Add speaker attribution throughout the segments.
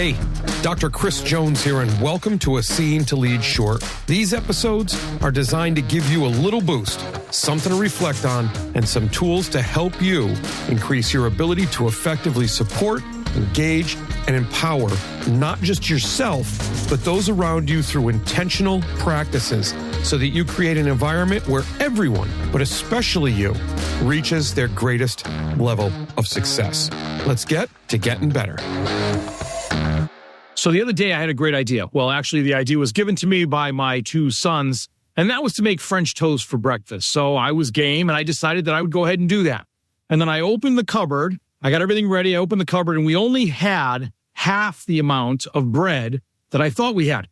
Speaker 1: Hey, Dr. Chris Jones here, and welcome to A Scene to Lead Short. These episodes are designed to give you a little boost, something to reflect on, and some tools to help you increase your ability to effectively support, engage, and empower not just yourself, but those around you through intentional practices so that you create an environment where everyone, but especially you, reaches their greatest level of success. Let's get to getting better.
Speaker 2: So the other day I had a great idea. Well, actually the idea was given to me by my two sons, and that was to make French toast for breakfast. So I was game and I decided that I would go ahead and do that. And then I opened the cupboard. I got everything ready. I opened the cupboard and we only had half the amount of bread that I thought we had.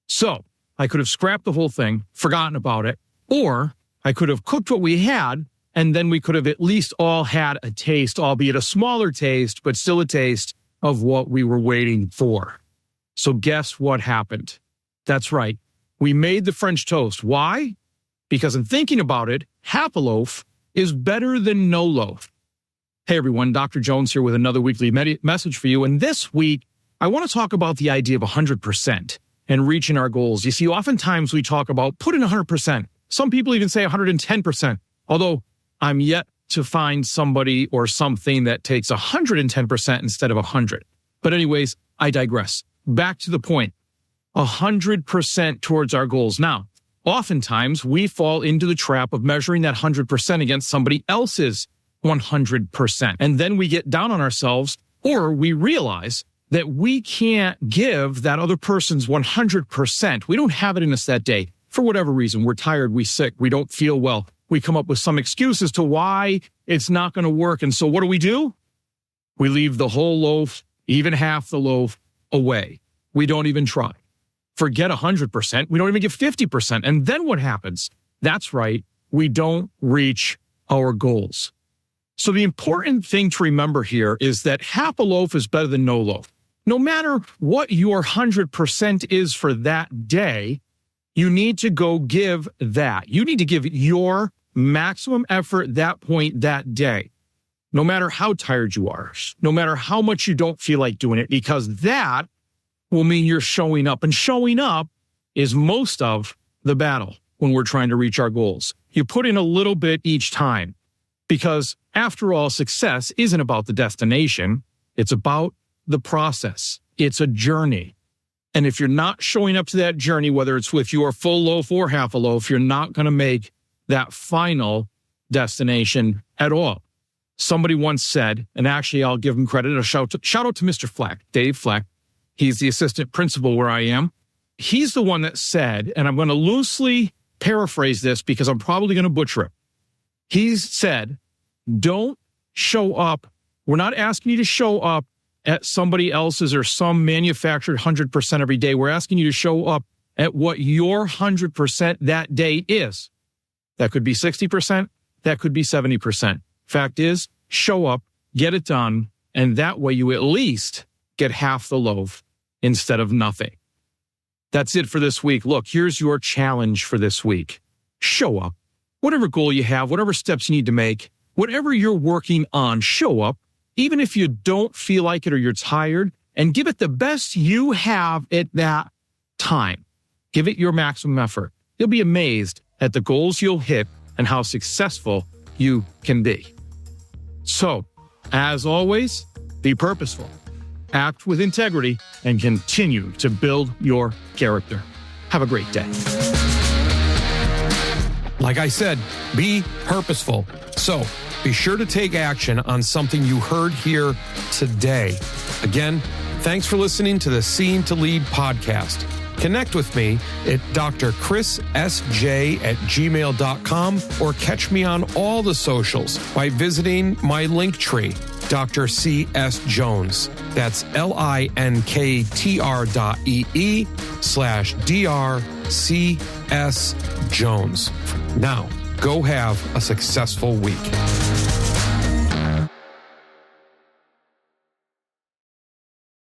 Speaker 2: So I could have scrapped the whole thing, forgotten about it, or I could have cooked what we had, and then we could have at least all had a taste, albeit a smaller taste, but still a taste of what we were waiting for. So guess what happened? That's right. We made the French toast. Why? Because in thinking about it, half a loaf is better than no loaf. Hey everyone, Dr. Jones here with another weekly message for you. And this week, I want to talk about the idea of 100% and reaching our goals. You see, oftentimes we talk about put in 100%. Some people even say 110%, although I'm yet to find somebody or something that takes 110% instead of 100. But anyways, I digress. Back to the point, 100% towards our goals. Now, oftentimes we fall into the trap of measuring that 100% against somebody else's 100%. And then we get down on ourselves, or we realize that we can't give that other person's 100%. We don't have it in us that day. For whatever reason, we're tired, we're sick, we don't feel well. We come up with some excuse as to why it's not going to work. And so what do? We leave the whole loaf, even half the loaf, away. We don't even try. Forget 100%. We don't even give 50%. And then what happens? That's right. We don't reach our goals. So the important thing to remember here is that half a loaf is better than no loaf. No matter what your 100% is for that day, you need to go give that. You need to give your maximum effort that point that day. No matter how tired you are, no matter how much you don't feel like doing it, because that will mean you're showing up. And showing up is most of the battle when we're trying to reach our goals. You put in a little bit each time, because after all, success isn't about the destination. It's about the process. It's a journey. And if you're not showing up to that journey, whether it's with your full loaf or half a loaf, you're not going to make that final destination at all. Somebody once said, and actually I'll give him credit, a shout out to Mr. Fleck, Dave Fleck. He's the assistant principal where I am. He's the one that said, and I'm going to loosely paraphrase this because I'm probably going to butcher it. He's said, don't show up. We're not asking you to show up at somebody else's or some manufactured 100% every day. We're asking you to show up at what your 100% that day is. That could be 60%. That could be 70%. Fact is, show up, get it done, and that way you at least get half the loaf instead of nothing. That's it for this week. Look, here's your challenge for this week. Show up. Whatever goal you have, whatever steps you need to make, whatever you're working on, show up, even if you don't feel like it or you're tired, and give it the best you have at that time. Give it your maximum effort. You'll be amazed at the goals you'll hit and how successful you can be. So, as always, be purposeful, act with integrity, and continue to build your character. Have a great day.
Speaker 1: Like I said, be purposeful. So be sure to take action on something you heard here today. Again, thanks for listening to the Scene to Lead podcast. Connect with me at drchrissj@gmail.com or catch me on all the socials by visiting my link tree, Dr. C.S. Jones. That's linktr.ee/drcs Jones. Now, go have a successful week.